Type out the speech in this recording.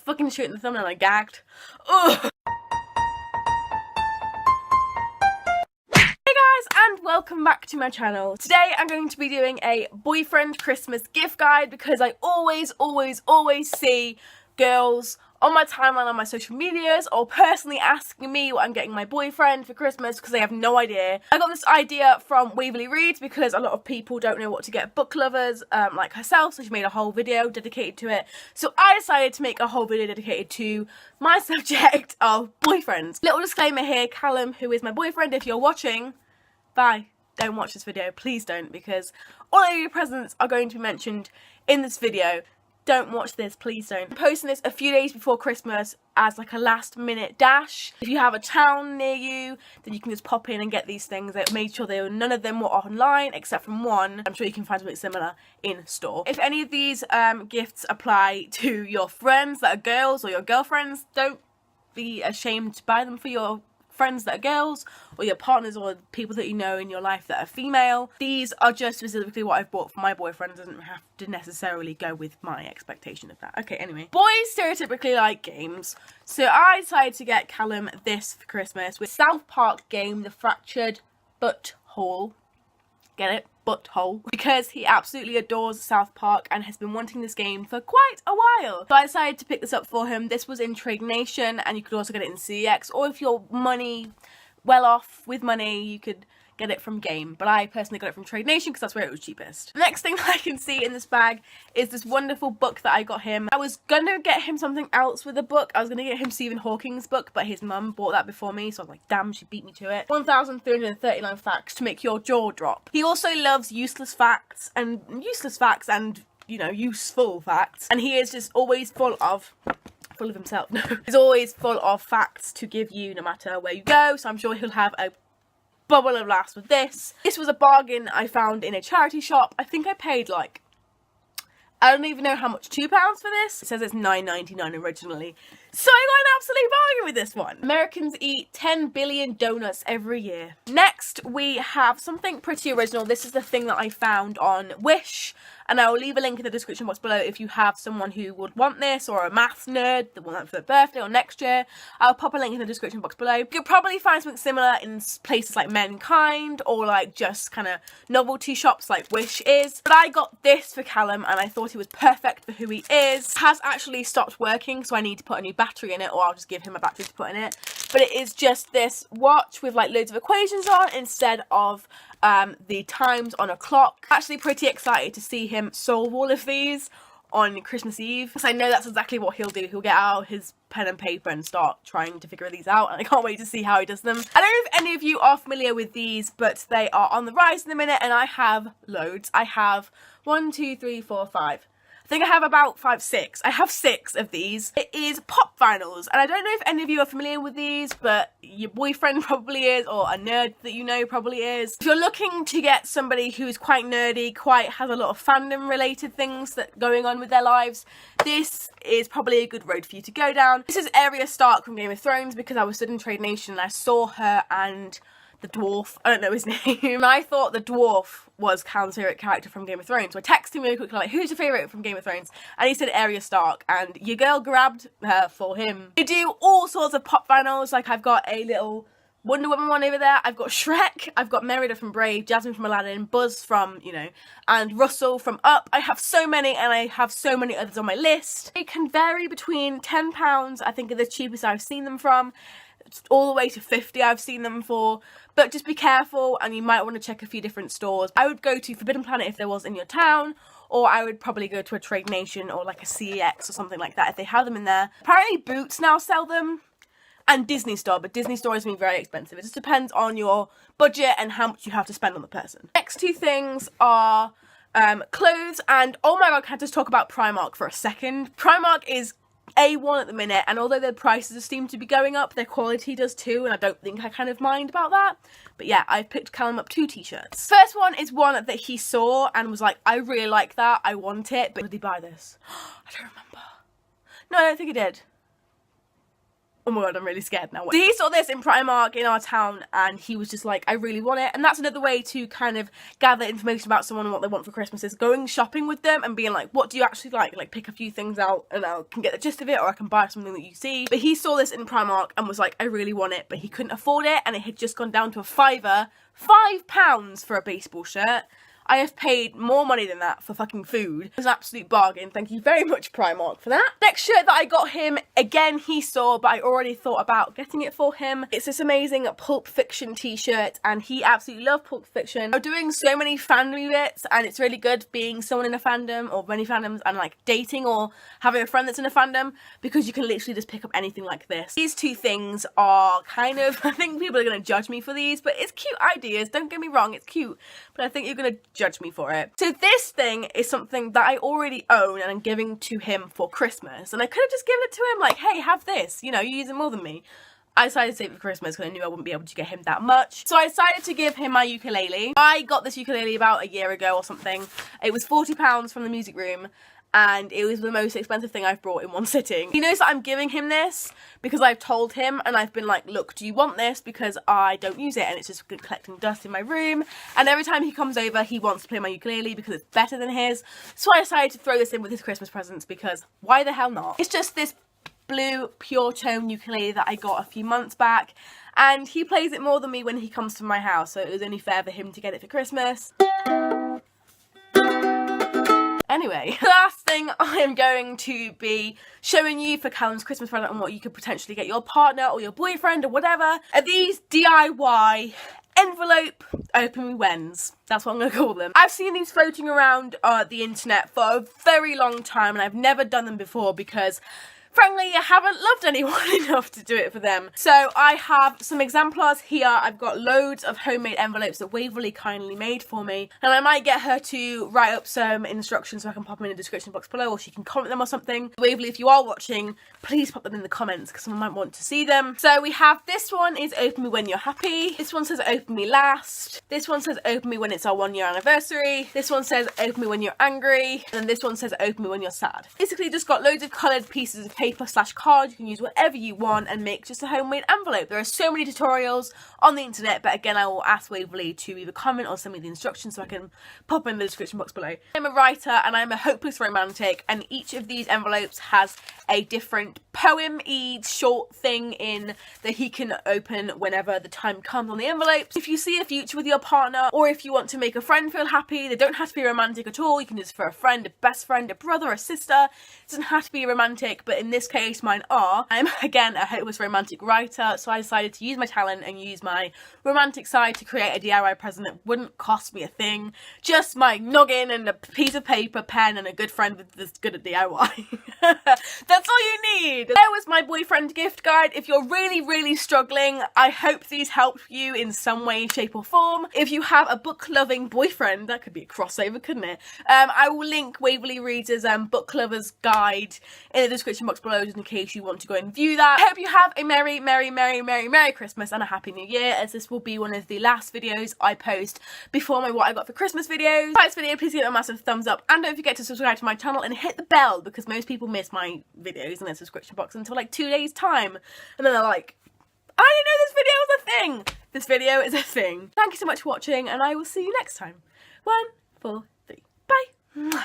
fucking shooting the thumbnail, I gagged. Ugh. Hey guys, and welcome back to my channel. Today I'm going to be doing a boyfriend Christmas gift guide because I always see girls on my timeline on my social medias or personally asking me what I'm getting my boyfriend for Christmas because they have no idea. I got this idea from Waverly Reads because a lot of people don't know what to get book lovers like herself, so she made a whole video dedicated to it. So I decided to make a whole video dedicated to my subject of boyfriends. Little disclaimer here, Callum, who is my boyfriend, if you're watching, bye. Don't watch this video, please don't, because all of your presents are going to be mentioned in this video. Don't watch this, please don't. I'm posting this a few days before Christmas as like a last minute dash. If you have a town near you, then you can just pop in and get these things. I made sure none of them were online except from one. I'm sure you can find something similar in store. If any of these gifts apply to your friends that are girls or your girlfriends, don't be ashamed to buy them for your friends that are girls or your partners or people that you know in your life that are female. These are just specifically what I've bought for my boyfriend. It doesn't have to necessarily go with my expectation of that. Okay, anyway. Boys stereotypically like games, so I decided to get Callum this for Christmas with South Park game, The Fractured Butthole. Get it? Butthole. Because he absolutely adores South Park and has been wanting this game for quite a while. So I decided to pick this up for him. This was in Trade Nation and you could also get it in CX, or if you're well off with money, you could get it from Game, but I personally got it from Trade Nation because that's where it was cheapest. The next thing I can see in this bag is this wonderful book that I got him. I was gonna get him something else with the book. I was gonna get him Stephen Hawking's book, but his mum bought that before me, so I was like, damn, she beat me to it. 1,339 facts to make your jaw drop. He also loves useless facts and you know, useful facts, and he is just always full of himself. No, he's always full of facts to give you no matter where you go, so I'm sure he'll have a bubble of laughs with this. This was a bargain I found in a charity shop. I think I paid like, I don't even know how much, £2 for this? It says it's $9.99 originally. So I got an absolute bargain with this one. Americans eat 10 billion donuts every year. Next, we have something pretty original. This is the thing that I found on Wish, and I will leave a link in the description box below if you have someone who would want this, or a maths nerd that want that for their birthday or next year. I'll pop a link in the description box below. You could probably find something similar in places like Mankind, or like just kind of novelty shops like Wish is. But I got this for Callum, and I thought he was perfect for who he is. It has actually stopped working, so I need to put a new battery in it, or I'll just give him a battery to put in it. But it is just this watch with like loads of equations on instead of the times on a clock. Actually pretty excited to see him solve all of these on Christmas Eve, because I know that's exactly what he'll do. He'll get out his pen and paper and start trying to figure these out, and I can't wait to see how he does them. I don't know if any of you are familiar with these, but they are on the rise in the minute, and I have loads. I have 1, 2, 3, 4, 5. I think I have about 6. I have 6 of these. It is pop vinyls, and I don't know if any of you are familiar with these, but your boyfriend probably is, or a nerd that you know probably is. If you're looking to get somebody who's quite nerdy, has a lot of fandom related things that going on with their lives, this is probably a good road for you to go down. This is Arya Stark from Game of Thrones, because I was stood in Trade Nation and I saw her and the dwarf, I don't know his name, and I thought the dwarf was Callum's favourite character from Game of Thrones. So I texted him really quickly like, who's your favourite from Game of Thrones? And he said Arya Stark, and your girl grabbed her for him. They do all sorts of pop vinyls, like I've got a little Wonder Woman one over there, I've got Shrek, I've got Merida from Brave, Jasmine from Aladdin, Buzz from, you know, and Russell from Up. I have so many, and I have so many others on my list. It can vary between £10, I think are the cheapest I've seen them from, all the way to 50 I've seen them for, but just be careful and you might want to check a few different stores. I would go to Forbidden Planet if there was in your town, or I would probably go to a Trade Nation or like a CEX or something like that if they have them in there. Apparently Boots now sell them, and Disney Store, but Disney Store has been very expensive. It just depends on your budget and how much you have to spend on the person. Next two things are clothes, and oh my god, can I just talk about Primark for a second? Primark is A1 at the minute, and although their prices seem to be going up, their quality does too, and I don't think I kind of mind about that. But yeah, I've picked Callum up 2 t-shirts. First one is one that he saw and was like, I really like that, I want it, but did he buy this? I don't remember. No, I don't think he did. Oh my god, I'm really scared now. So he saw this in Primark in our town and he was just like, I really want it. And that's another way to kind of gather information about someone and what they want for Christmas, is going shopping with them and being like, what do you actually like? Like, pick a few things out and I can get the gist of it, or I can buy something that you see. But he saw this in Primark and was like, I really want it, but he couldn't afford it, and it had just gone down to a fiver. £5 for a baseball shirt. I have paid more money than that for fucking food. It was an absolute bargain. Thank you very much, Primark, for that. Next shirt that I got him, again, he saw, but I already thought about getting it for him. It's this amazing Pulp Fiction t-shirt, and he absolutely loved Pulp Fiction. I'm doing so many fandom bits, and it's really good being someone in a fandom, or many fandoms, and like dating or having a friend that's in a fandom, because you can literally just pick up anything like this. These two things are kind of, I think people are going to judge me for these, but it's cute ideas. Don't get me wrong, it's cute, but I think you're going to judge me for it. So this thing is something that I already own and I'm giving to him for Christmas, and I could have just given it to him like, hey, have this, you know, you use it more than me. I decided to save it for Christmas because I knew I wouldn't be able to get him that much. So I decided to give him my ukulele. I got this ukulele about a year ago or something. It was £40 from the music room, and it was the most expensive thing I've brought in one sitting. He knows that I'm giving him this because I've told him, and I've been like, look, do you want this? Because I don't use it and it's just collecting dust in my room. And every time he comes over, he wants to play my ukulele because it's better than his. So I decided to throw this in with his Christmas presents, because why the hell not? It's just this blue pure tone ukulele that I got a few months back, and he plays it more than me when he comes to my house, so it was only fair for him to get it for Christmas. Anyway, the last thing I am going to be showing you for Callum's Christmas present and what you could potentially get your partner or your boyfriend or whatever are these DIY envelope open wens. That's what I'm going to call them. I've seen these floating around the internet for a very long time, and I've never done them before because frankly, I haven't loved anyone enough to do it for them. So I have some exemplars here. I've got loads of homemade envelopes that Waverly kindly made for me. And I might get her to write up some instructions so I can pop them in the description box below, or she can comment them or something. Waverly, if you are watching, please pop them in the comments because someone might want to see them. So we have, this one is Open Me When You're Happy. This one says Open Me Last. This one says Open Me When It's Our 1 year anniversary. This one says Open Me When You're Angry. And then this one says Open Me When You're Sad. Basically just got loads of coloured pieces of paper/card. You can use whatever you want and make just a homemade envelope. There are so many tutorials on the internet, but again, I will ask Waverly to either comment or send me the instructions so I can pop in the description box below. I'm a writer and I'm a hopeless romantic, and each of these envelopes has a different poem-y short thing in that he can open whenever the time comes on the envelopes. If you see a future with your partner, or if you want to make a friend feel happy, they don't have to be romantic at all. You can just for a friend, a best friend, a brother, a sister. It doesn't have to be romantic, but in this case mine are. I'm again a hopeless romantic writer, so I decided to use my talent and use my romantic side to create a DIY present that wouldn't cost me a thing. Just my noggin and a piece of paper, pen, and a good friend that's good at DIY. That's all you need. There was my boyfriend gift guide. If you're really struggling, I hope these help you in some way, shape or form. If you have a book-loving boyfriend, that could be a crossover, couldn't it? I will link Waverly Reader's book lover's guide in the description box below just in case you want to go and view that. I hope you have a Merry Christmas and a Happy New Year, as this will be one of the last videos I post before my What I Got for Christmas videos. If you like this video, please give it a massive thumbs up, and don't forget to subscribe to my channel and hit the bell, because most people miss my videos in their subscription box until like 2 days time, and then they're like, I didn't know this video was a thing. This video is a thing. Thank you so much for watching, and I will see you next time. 1, 4, 3. Bye.